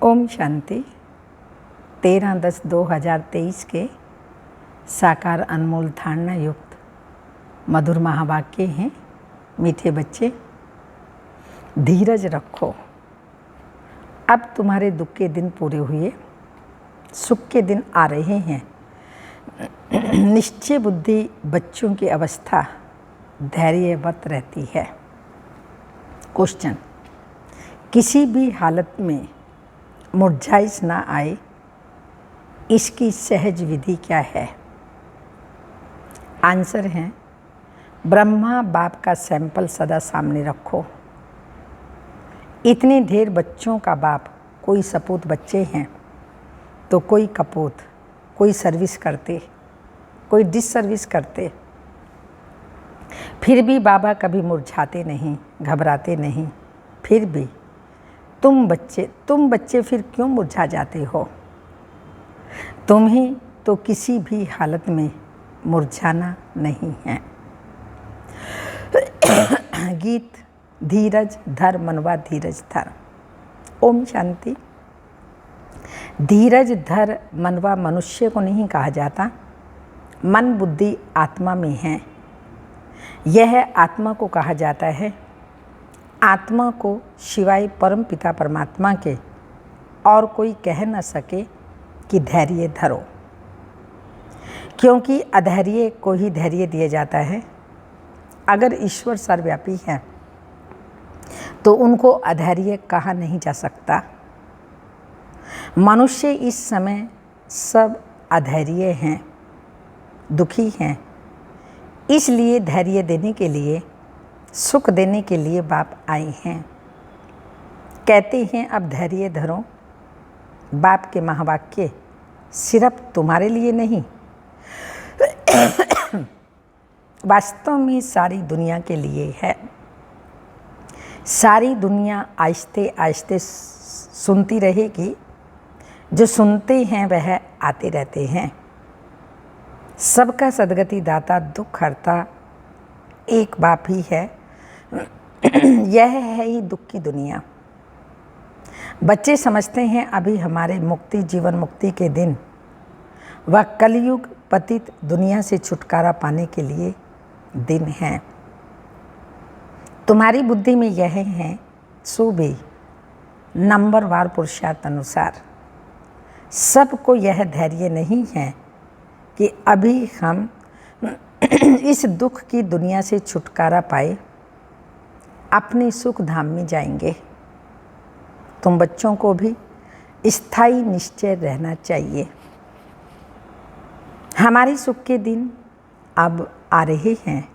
ओम शांति। 13/10/2023 के साकार अनमोल धारणा युक्त मधुर महावाक्य हैं। मीठे बच्चे, धीरज रखो। अब तुम्हारे दुख के दिन पूरे हुए, सुख के दिन आ रहे हैं। निश्चय बुद्धि बच्चों की अवस्था धैर्यवत रहती है। क्वेश्चन: किसी भी हालत में मुरझाइश ना आए, इसकी सहज विधि क्या है? आंसर है, ब्रह्मा बाप का सैंपल सदा सामने रखो। इतने ढेर बच्चों का बाप, कोई सपूत बच्चे हैं तो कोई कपूत, कोई सर्विस करते, कोई डिस सर्विस करते। फिर भी बाबा कभी मुरझाते नहीं, घबराते नहीं। फिर भी तुम बच्चे फिर क्यों मुरझा जाते हो? तुम्हें तो किसी भी हालत में मुरझाना नहीं है। गीत: धीरज धर मनवा धीरज धर। ओम शांति। धीरज धर मनवा मनुष्य को नहीं कहा जाता, मन बुद्धि आत्मा में है। यह आत्मा को कहा जाता है। आत्मा को शिवाय परम पिता परमात्मा के और कोई कह न सके कि धैर्य धरो, क्योंकि अधैर्य को ही धैर्य दिया जाता है। अगर ईश्वर सर्वव्यापी है तो उनको अधैर्य कहा नहीं जा सकता। मनुष्य इस समय सब अधैर्य हैं, दुखी हैं। इसलिए धैर्य देने के लिए, सुख देने के लिए बाप आए हैं। कहते हैं अब धैर्य धरो। बाप के महावाक्य सिर्फ तुम्हारे लिए नहीं, वास्तव में सारी दुनिया के लिए है। सारी दुनिया आहिस्ते आहिस्ते सुनती रहेगी। जो सुनते हैं वह आते रहते हैं। सबका सद्गति दाता, दुख हरता एक बाप ही है। यह है ही दुख की दुनिया। बच्चे समझते हैं अभी हमारे मुक्ति, जीवन मुक्ति के दिन व कलयुग पतित दुनिया से छुटकारा पाने के लिए दिन हैं। तुम्हारी बुद्धि में यह है, सो भी नंबरवार पुरुषार्थ अनुसार सबको यह धैर्य नहीं है कि अभी हम इस दुख की दुनिया से छुटकारा पाए अपने सुख धाम में जाएंगे। तुम बच्चों को भी स्थायी निश्चय रहना चाहिए। हमारी सुख के दिन अब आ रहे हैं।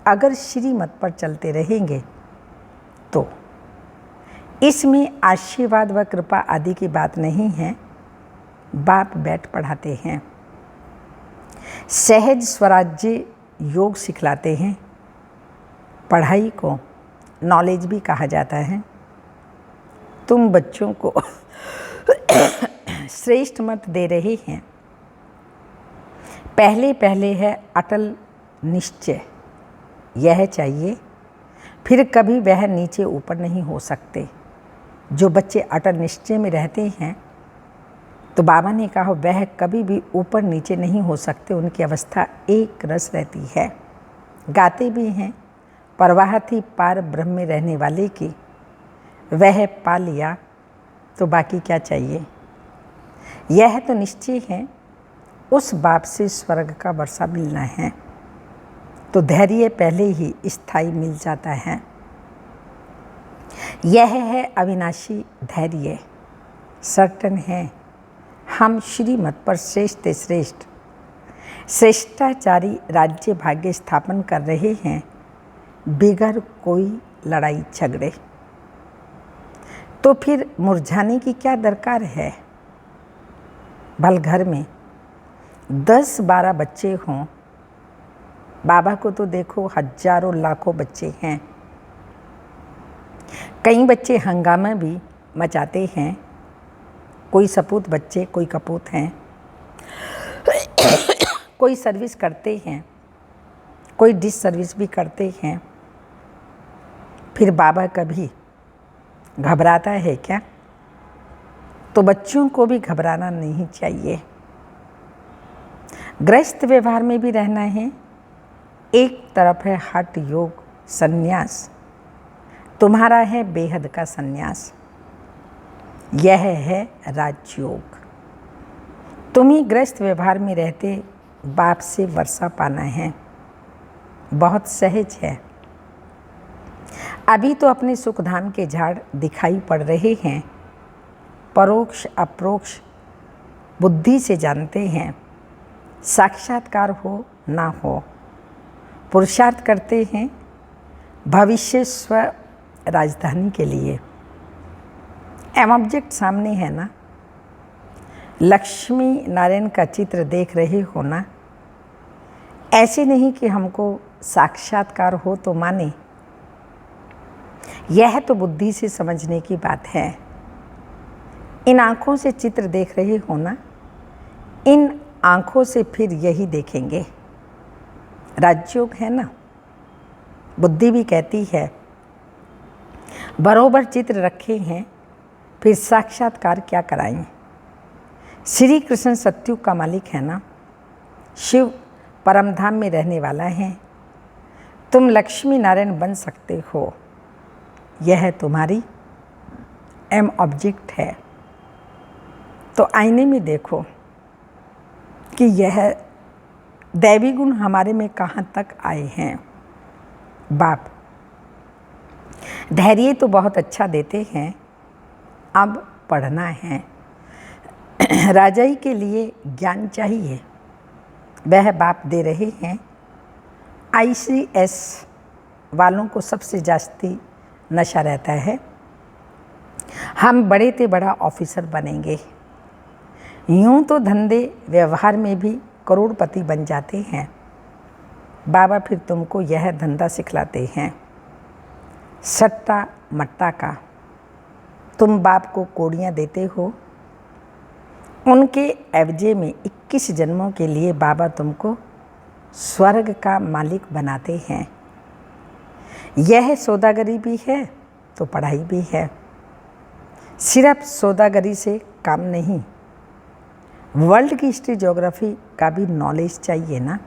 अगर श्रीमत पर चलते रहेंगे तो इसमें आशीर्वाद व कृपा आदि की बात नहीं है। बाप बैठ पढ़ाते हैं, सहज स्वराज्य योग सिखलाते हैं। पढ़ाई को नॉलेज भी कहा जाता है। तुम बच्चों को श्रेष्ठ मत दे रहे हैं। पहले है अटल निश्चय, यह चाहिए। फिर कभी वह नीचे ऊपर नहीं हो सकते। जो बच्चे अटल निश्चय में रहते हैं तो बाबा ने कहा वह कभी भी ऊपर नीचे नहीं हो सकते। उनकी अवस्था एक रस रहती है। गाते भी हैं, परवाह थी पार ब्रह्म में रहने वाले की, वह पा लिया तो बाकी क्या चाहिए। यह तो निश्चय है, उस बाप से स्वर्ग का वर्षा मिलना है तो धैर्य पहले ही स्थायी मिल जाता है। यह है अविनाशी धैर्य। सर्टन है हम श्रीमत पर श्रेष्ठ श्रेष्ठ श्रेष्ठाचारी राज्य भाग्य स्थापन कर रहे हैं, बिगर कोई लड़ाई झगड़े। तो फिर मुरझाने की क्या दरकार है? भल घर में 10-12 बच्चे हों, बाबा को तो देखो हजारों लाखों बच्चे हैं। कई बच्चे हंगामा भी मचाते हैं। कोई सपूत बच्चे, कोई कपूत हैं। कोई सर्विस करते हैं, कोई डिस सर्विस भी करते हैं। फिर बाबा कभी घबराता है क्या? तो बच्चों को भी घबराना नहीं चाहिए। गृहस्थ व्यवहार में भी रहना है। एक तरफ है हठ योग संन्यास, तुम्हारा है बेहद का संन्यास, यह है राजयोग। तुम्हें गृहस्थ व्यवहार में रहते बाप से वर्षा पाना है, बहुत सहज है। अभी तो अपने सुखधाम के झाड़ दिखाई पड़ रहे हैं, परोक्ष अप्रोक्ष बुद्धि से जानते हैं। साक्षात्कार हो ना हो, पुरुषार्थ करते हैं भविष्य स्व राजधानी के लिए। एम ऑब्जेक्ट सामने है ना, लक्ष्मी नारायण का चित्र देख रहे हो ना। ऐसे नहीं कि हमको साक्षात्कार हो तो माने, यह तो बुद्धि से समझने की बात है। इन आँखों से चित्र देख रहे हो ना, इन आँखों से फिर यही देखेंगे। राजयोग है ना। बुद्धि भी कहती है बरोबर चित्र रखे हैं, फिर साक्षात्कार क्या कराएं। श्री कृष्ण सत्युग का मालिक है ना, शिव परमधाम में रहने वाला है। तुम लक्ष्मी नारायण बन सकते हो, यह तुम्हारी एम ऑब्जेक्ट है। तो आईने में देखो कि यह दैवी गुण हमारे में कहाँ तक आए हैं। बाप धैर्य तो बहुत अच्छा देते हैं, अब पढ़ना है। राजाई के लिए ज्ञान चाहिए, वह बाप दे रहे हैं। ICS वालों को सबसे जास्ती नशा रहता है, हम बड़े से बड़ा ऑफिसर बनेंगे। यूं तो धंधे व्यवहार में भी करोड़पति बन जाते हैं। बाबा फिर तुमको यह धंधा सिखलाते हैं, सट्टा मट्टा का। तुम बाप को कोड़ियाँ देते हो, उनके एवजे में 21 जन्मों के लिए बाबा तुमको स्वर्ग का मालिक बनाते हैं। यह सौदागरी भी है तो पढ़ाई भी है। सिर्फ सौदागरी से काम नहीं, वर्ल्ड की हिस्ट्री ज्योग्राफी का भी नॉलेज चाहिए ना।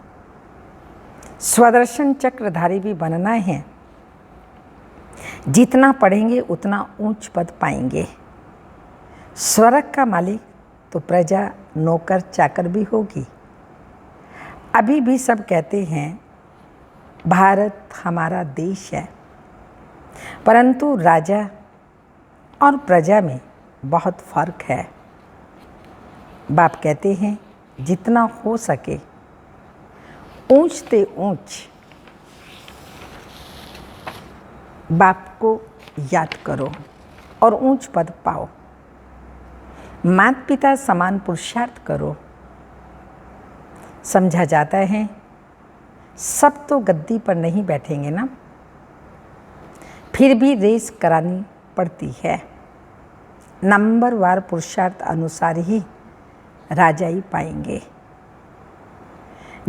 स्वदर्शन चक्रधारी भी बनना है। जितना पढ़ेंगे उतना ऊंच पद पाएंगे। स्वर्ग का मालिक तो प्रजा नौकर चाकर भी होगी। अभी भी सब कहते हैं भारत हमारा देश है, परंतु राजा और प्रजा में बहुत फर्क है। बाप कहते हैं जितना हो सके ऊंच से ऊंच बाप को याद करो और ऊंच पद पाओ। माता पिता समान पुरुषार्थ करो। समझा जाता है सब तो गद्दी पर नहीं बैठेंगे ना, फिर भी रेस करानी पड़ती है। नंबरवार पुरुषार्थ अनुसार ही राजाई पाएंगे।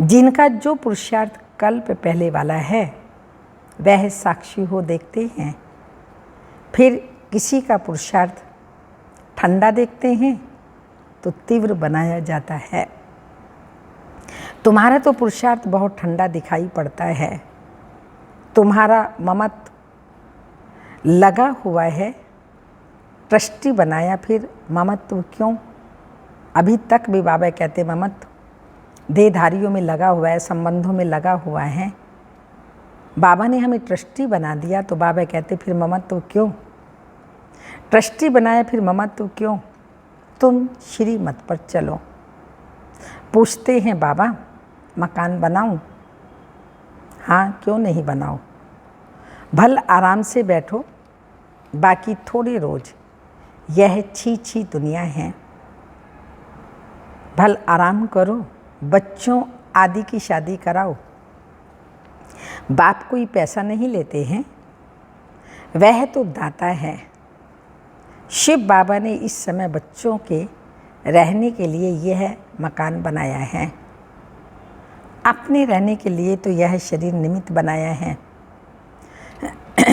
जिनका जो पुरुषार्थ कल्प पहले वाला है वह साक्षी हो देखते हैं। फिर किसी का पुरुषार्थ ठंडा देखते हैं तो तीव्र बनाया जाता है। तुम्हारा तो पुरुषार्थ बहुत ठंडा दिखाई पड़ता है। तुम्हारा ममत लगा हुआ है, ट्रस्टी बनाया, फिर ममत्व क्यों? अभी तक भी बाबा कहते ममत्व देहधारियों में लगा हुआ है, संबंधों में लगा हुआ है। बाबा ने हमें ट्रस्टी बना दिया तो बाबा कहते फिर ममत्व क्यों? ट्रस्टी बनाया फिर ममत्व क्यों? तुम श्रीमत पर चलो। पूछते हैं बाबा मकान बनाऊं? हाँ, क्यों नहीं बनाओ। भल आराम से बैठो, बाकी थोड़ी रोज यह छी दुनिया है। भल आराम करो, बच्चों आदि की शादी कराओ। बाप कोई पैसा नहीं लेते हैं, वह तो दाता है। शिव बाबा ने इस समय बच्चों के रहने के लिए यह मकान बनाया है। अपने रहने के लिए तो यह शरीर निमित्त बनाया है।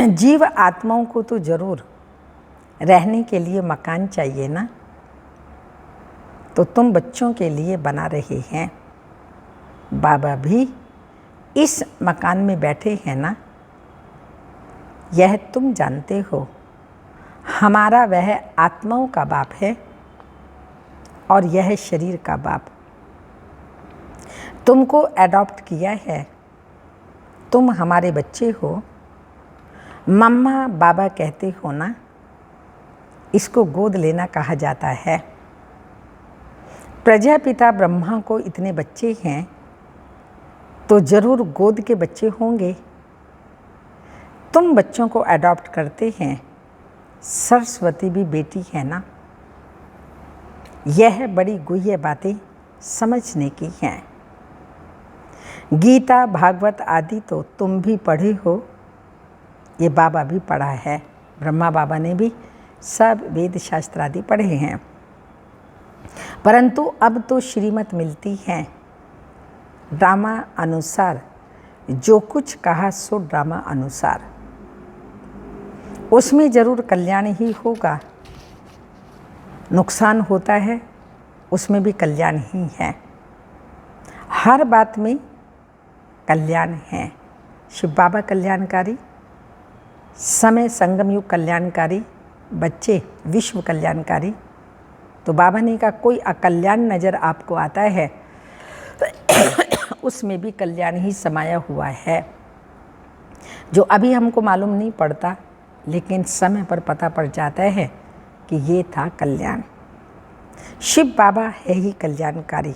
जीव आत्माओं को तो जरूर रहने के लिए मकान चाहिए ना। तो तुम बच्चों के लिए बना रहे हैं। बाबा भी इस मकान में बैठे हैं ना, यह तुम जानते हो। हमारा वह आत्माओं का बाप है और यह शरीर का बाप। तुमको एडॉप्ट किया है, तुम हमारे बच्चे हो। मम्मा बाबा कहते हो ना, इसको गोद लेना कहा जाता है। प्रजापिता ब्रह्मा को इतने बच्चे हैं तो जरूर गोद के बच्चे होंगे। तुम बच्चों को एडॉप्ट करते हैं, सरस्वती भी बेटी है ना। यह बड़ी गुह्य बातें समझने की हैं। गीता भागवत आदि तो तुम भी पढ़े हो, ये बाबा भी पढ़ा है। ब्रह्मा बाबा ने भी सब वेद शास्त्र आदि पढ़े हैं, परंतु अब तो श्रीमत मिलती है। ड्रामा अनुसार जो कुछ कहा सो ड्रामा अनुसार, उसमें जरूर कल्याण ही होगा। नुकसान होता है उसमें भी कल्याण ही है। हर बात में कल्याण है। शिव बाबा कल्याणकारी, समय संगम युग कल्याणकारी, बच्चे विश्व कल्याणकारी। तो बाबा ने कहा कोई अकल्याण नज़र आपको आता है उसमें भी कल्याण ही समाया हुआ है, जो अभी हमको मालूम नहीं पड़ता, लेकिन समय पर पता पड़ जाता है कि ये था कल्याण। शिव बाबा है ही कल्याणकारी।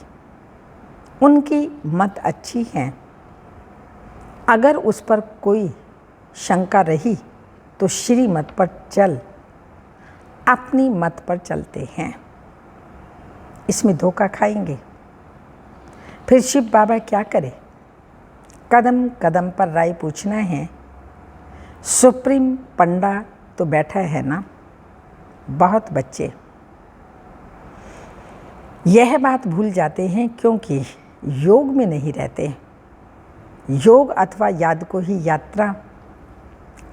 उनकी मत अच्छी है। अगर उस पर कोई शंका रही तो श्री मत पर चल, अपनी मत पर चलते हैं, इसमें धोखा खाएंगे। फिर शिव बाबा क्या करे? कदम कदम पर राय पूछना है। सुप्रीम पंडा तो बैठा है ना। बहुत बच्चे यह बात भूल जाते हैं क्योंकि योग में नहीं रहते। योग अथवा याद को ही यात्रा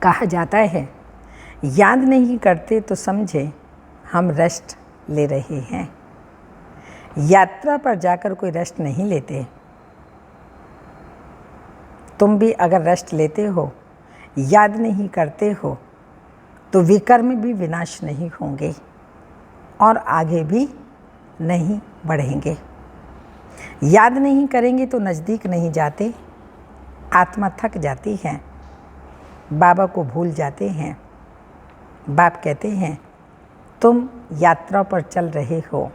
कहा जाता है। याद नहीं करते तो समझे हम रेस्ट ले रहे हैं। यात्रा पर जाकर कोई रेस्ट नहीं लेते। तुम भी अगर रेस्ट लेते हो, याद नहीं करते हो, तो विकर्म भी विनाश नहीं होंगे और आगे भी नहीं बढ़ेंगे। याद नहीं करेंगे तो नज़दीक नहीं जाते, आत्मा थक जाती है, बाबा को भूल जाते हैं। बाप कहते हैं तुम यात्रा पर चल रहे हो।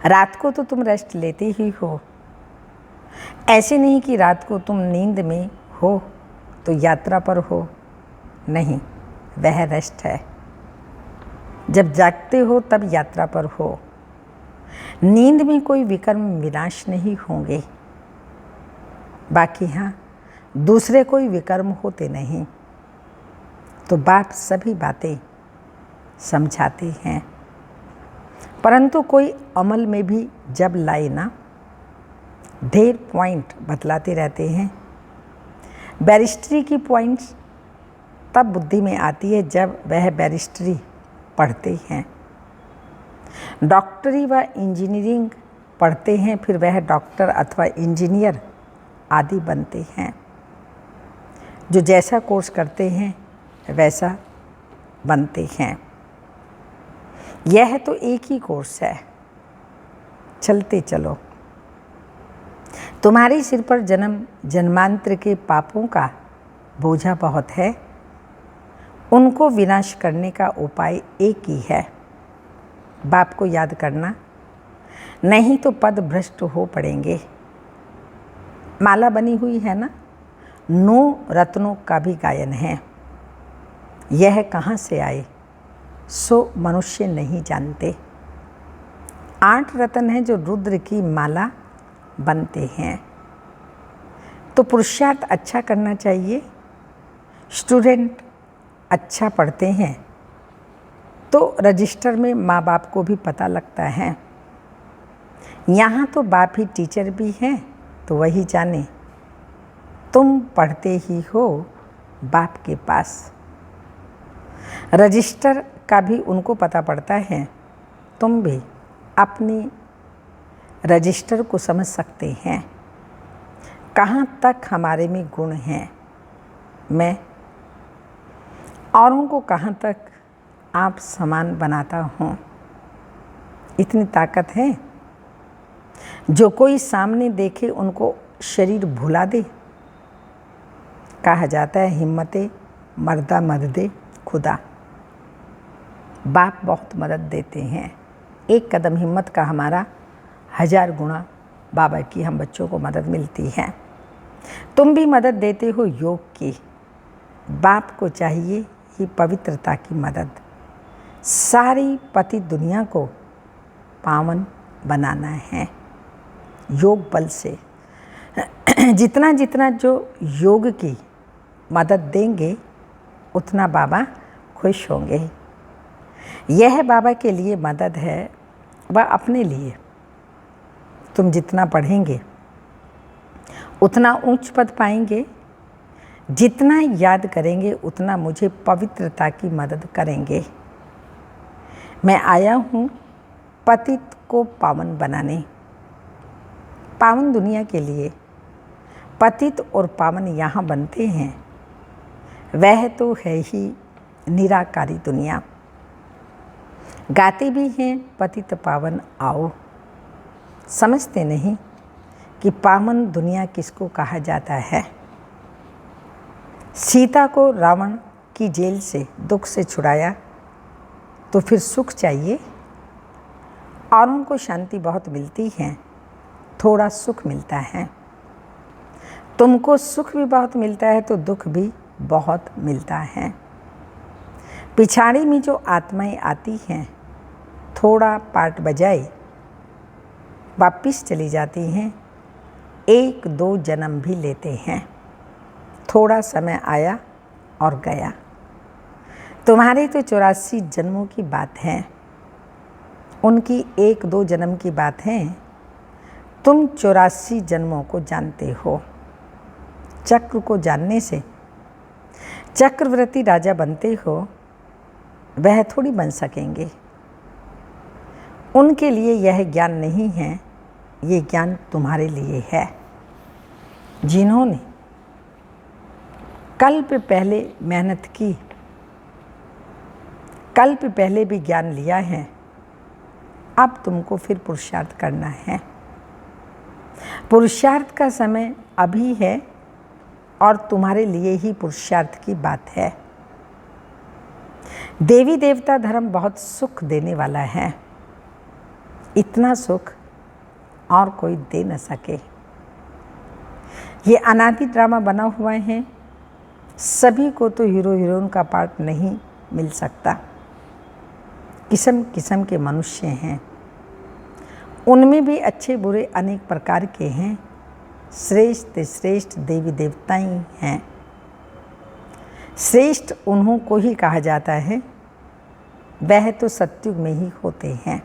रात को तो तुम रेस्ट लेते ही हो। ऐसे नहीं कि रात को तुम नींद में हो तो यात्रा पर हो, नहीं, वह रेस्ट है। जब जागते हो तब यात्रा पर हो। नींद में कोई विकर्म विनाश नहीं होंगे। बाकी हाँ, दूसरे कोई विकर्म होते नहीं। तो बाप सभी बातें समझाते हैं, परंतु कोई अमल में भी जब लाए ना, ढेर पॉइंट बतलाते रहते हैं। बैरिस्ट्री की पॉइंट्स तब बुद्धि में आती है जब वह बैरिस्ट्री पढ़ते हैं। डॉक्टरी व इंजीनियरिंग पढ़ते हैं, फिर वह डॉक्टर अथवा इंजीनियर आदि बनते हैं। जो जैसा कोर्स करते हैं वैसा बनते हैं। यह तो एक ही कोर्स है, चलते चलो। तुम्हारे सिर पर जन्म जन्मांतर के पापों का बोझा बहुत है। उनको विनाश करने का उपाय एक ही है, बाप को याद करना, नहीं तो पद भ्रष्ट हो पड़ेंगे। माला बनी हुई है ना, 9 रत्नों का भी गायन है। यह कहाँ से आए सो मनुष्य नहीं जानते। 8 रत्न हैं जो रुद्र की माला बनते हैं। तो पुरुषार्थ अच्छा करना चाहिए। स्टूडेंट अच्छा पढ़ते हैं तो रजिस्टर में माँ बाप को भी पता लगता है। यहाँ तो बाप ही टीचर भी हैं, तो वही जाने। तुम पढ़ते ही हो बाप के पास। रजिस्टर का भी उनको पता पड़ता है, तुम भी अपनी रजिस्टर को समझ सकते हैं, कहाँ तक हमारे में गुण हैं, मैं औरों को कहाँ तक आप समान बनाता हूँ। इतनी ताकत है, जो कोई सामने देखे उनको शरीर भुला दे। कहा जाता है हिम्मते मर्दा मददे खुदा। बाप बहुत मदद देते हैं। एक कदम हिम्मत का हमारा 1000 गुना बाबा की हम बच्चों को मदद मिलती है। तुम भी मदद देते हो योग की। बाप को चाहिए ही पवित्रता की मदद। सारी पति दुनिया को पावन बनाना है योग बल से। जितना जितना जो योग की मदद देंगे उतना बाबा खुश होंगे। यह बाबा के लिए मदद है, वह अपने लिए। तुम जितना पढ़ेंगे उतना ऊंच पद पाएंगे, जितना याद करेंगे उतना मुझे पवित्रता की मदद करेंगे। मैं आया हूँ पतित को पावन बनाने, पावन दुनिया के लिए। पतित और पावन यहाँ बनते हैं, वह तो है ही निराकारी दुनिया। गाते भी हैं पतित पावन आओ, समझते नहीं कि पावन दुनिया किसको कहा जाता है। सीता को रावण की जेल से दुख से छुड़ाया तो फिर सुख चाहिए। औरों को शांति बहुत मिलती है, थोड़ा सुख मिलता है। तुमको सुख भी बहुत मिलता है तो दुख भी बहुत मिलता है। पिछाड़ी में जो आत्माएं आती हैं, थोड़ा पार्ट बजाए वापिस चली जाती हैं। 1-2 जन्म भी लेते हैं। थोड़ा समय आया और गया। तुम्हारी तो 84 जन्मों की बात है, उनकी 1-2 जन्म की बात है। तुम 84 जन्मों को जानते हो। चक्र को जानने से चक्रवर्ती राजा बनते हो, वह थोड़ी बन सकेंगे। उनके लिए यह ज्ञान नहीं है, ये ज्ञान तुम्हारे लिए है। जिन्होंने कल्प पहले मेहनत की, कल्प पहले भी ज्ञान लिया है, अब तुमको फिर पुरुषार्थ करना है। पुरुषार्थ का समय अभी है और तुम्हारे लिए ही पुरुषार्थ की बात है। देवी देवता धर्म बहुत सुख देने वाला है, इतना सुख और कोई दे न सके। ये अनादि ड्रामा बना हुआ है, सभी को तो हीरो हीरोइन का पार्ट नहीं मिल सकता। किस्म किस्म के मनुष्य हैं, उनमें भी अच्छे बुरे अनेक प्रकार के हैं। श्रेष्ठ श्रेष्ठ देवी देवताएं हैं। श्रेष्ठ उन्हों को ही कहा जाता है, वह तो सतयुग में ही होते हैं।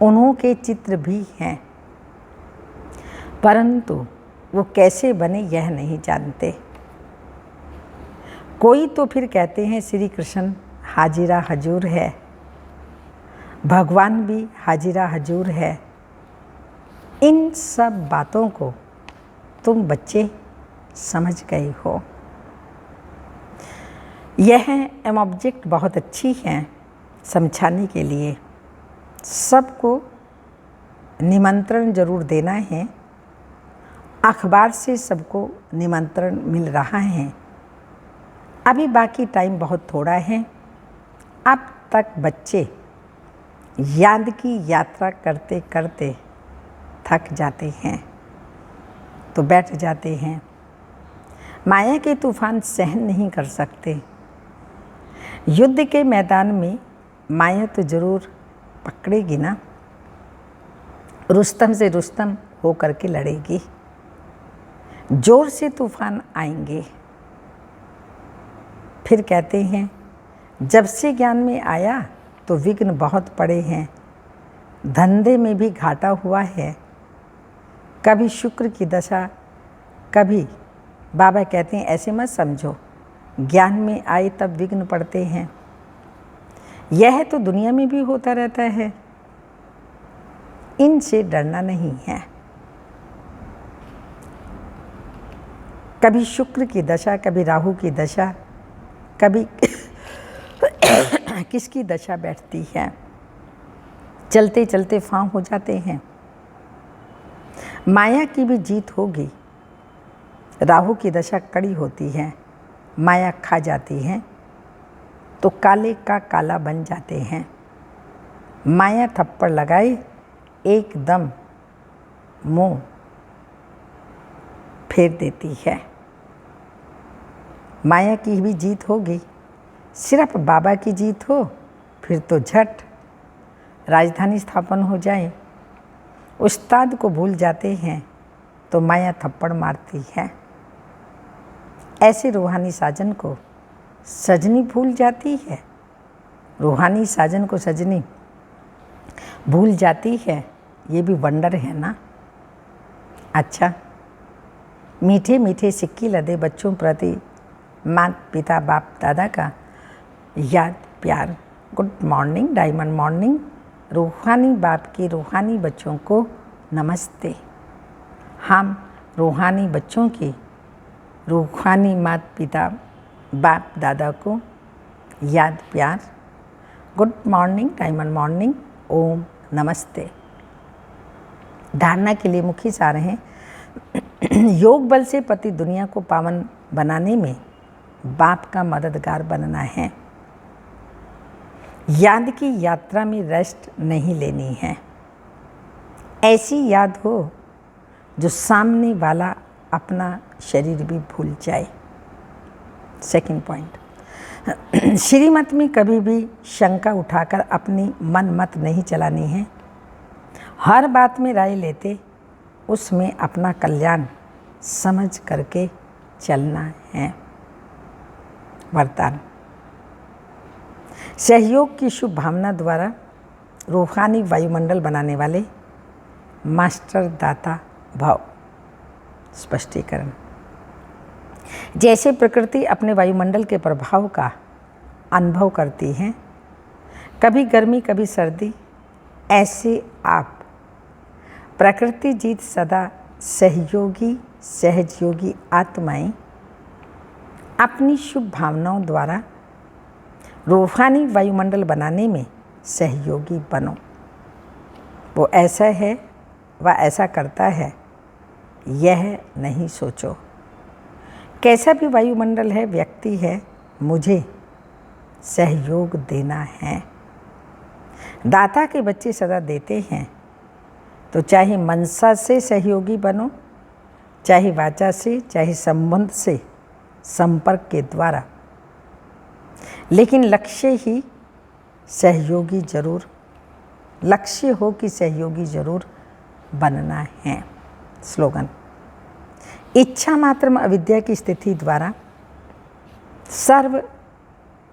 उन्हों के चित्र भी हैं, परंतु वो कैसे बने यह नहीं जानते। कोई तो फिर कहते हैं श्री कृष्ण हाजिरा हजूर है, भगवान भी हाजिरा हजूर है। इन सब बातों को तुम बच्चे समझ गए हो। यह एम ऑब्जेक्ट बहुत अच्छी हैं समझाने के लिए। सबको निमंत्रण जरूर देना है। अखबार से सबको निमंत्रण मिल रहा है। अभी बाकी टाइम बहुत थोड़ा है। अब तक बच्चे याद की यात्रा करते करते थक जाते हैं तो बैठ जाते हैं। माया के तूफान सहन नहीं कर सकते। युद्ध के मैदान में माया तो जरूर पकड़ेगी ना, रुस्तम से रुस्तम हो करके लड़ेगी। जोर से तूफान आएंगे। फिर कहते हैं जब से ज्ञान में आया तो विघ्न बहुत पड़े हैं, धंधे में भी घाटा हुआ है। कभी शुक्र की दशा, कभी बाबा कहते हैं ऐसे मत समझो, ज्ञान में आए तब विघ्न पड़ते हैं। यह तो दुनिया में भी होता रहता है। इनसे डरना नहीं है। कभी शुक्र की दशा, कभी राहु की दशा, कभी किसकी दशा बैठती है, चलते चलते फांव हो जाते हैं। माया की भी जीत होगी। राहु की दशा कड़ी होती है, माया खा जाती है तो काले का काला बन जाते हैं। माया थप्पड़ लगाए एकदम मुंह फेर देती है। माया की भी जीत होगी। सिर्फ बाबा की जीत हो फिर तो झट राजधानी स्थापन हो जाए। उस्ताद को भूल जाते हैं तो माया थप्पड़ मारती है। ऐसे रूहानी साजन को सजनी भूल जाती है। रूहानी साजन को सजनी भूल जाती है, ये भी वंडर है ना। अच्छा, मीठे मीठे सिक्की लदे बच्चों प्रति माता पिता बाप दादा का याद प्यार। Good morning, diamond morning. रूहानी बाप के रूहानी बच्चों को नमस्ते। हम रूहानी बच्चों की रूहानी माता पिता बाप दादा को याद प्यार। गुड मॉर्निंग, डायमंड मॉर्निंग, ओम नमस्ते। धारणा के लिए मुख्य सार हैं। योग बल से पति दुनिया को पावन बनाने में बाप का मददगार बनना है। याद की यात्रा में रेस्ट नहीं लेनी है। ऐसी याद हो जो सामने वाला अपना शरीर भी भूल जाए। सेकंड पॉइंट, श्रीमत में कभी भी शंका उठाकर अपनी मन मत नहीं चलानी है। हर बात में राय लेते उसमें अपना कल्याण समझ करके चलना है। वरदान, सहयोग की शुभ भावना द्वारा रूहानी वायुमंडल बनाने वाले मास्टर दाता भाव। स्पष्टीकरण, जैसे प्रकृति अपने वायुमंडल के प्रभाव का अनुभव करती है, कभी गर्मी कभी सर्दी, ऐसे आप प्रकृति जीत सदा सहयोगी सहजयोगी आत्माएं अपनी शुभ भावनाओं द्वारा रूहानी वायुमंडल बनाने में सहयोगी बनो। वो ऐसा है वह ऐसा करता है, यह नहीं सोचो। कैसा भी वायुमंडल है, व्यक्ति है, मुझे सहयोग देना है। दाता के बच्चे सदा देते हैं, तो चाहे मनसा से सहयोगी बनो, चाहे वाचा से, चाहे संबंध से, संपर्क के द्वारा, लेकिन लक्ष्य ही सहयोगी जरूर, लक्ष्य हो कि सहयोगी जरूर बनना है। स्लोगन, इच्छा मात्र अविद्या की स्थिति द्वारा सर्व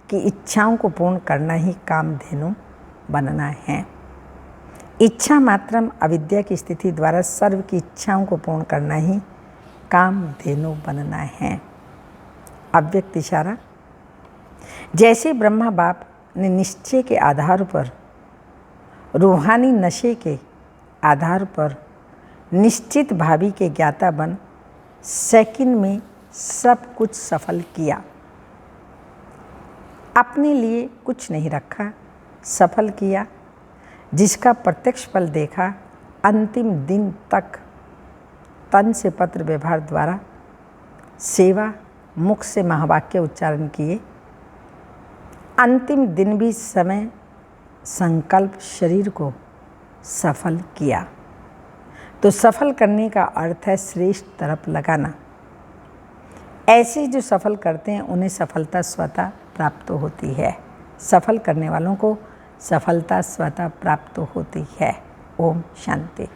की इच्छाओं को पूर्ण करना ही कामधेनु बनना है। इच्छा मात्रम अविद्या की स्थिति द्वारा सर्व की इच्छाओं को पूर्ण करना ही कामधेनु बनना है। अव्यक्त इशारा, जैसे ब्रह्मा बाप ने निश्चय के आधार पर, रूहानी नशे के आधार पर निश्चित भावी के ज्ञाता बन सेकंड में सब कुछ सफल किया, अपने लिए कुछ नहीं रखा, सफल किया, जिसका प्रत्यक्ष फल देखा, अंतिम दिन तक तन से पत्र व्यवहार द्वारा सेवा, मुख से महावाक्य उच्चारण किए, अंतिम दिन भी समय संकल्प शरीर को सफल किया। तो सफल करने का अर्थ है श्रेष्ठ तरफ लगाना। ऐसे जो सफल करते हैं उन्हें सफलता स्वतः प्राप्त होती है। सफल करने वालों को सफलता स्वतः प्राप्त होती है। ओम शांति।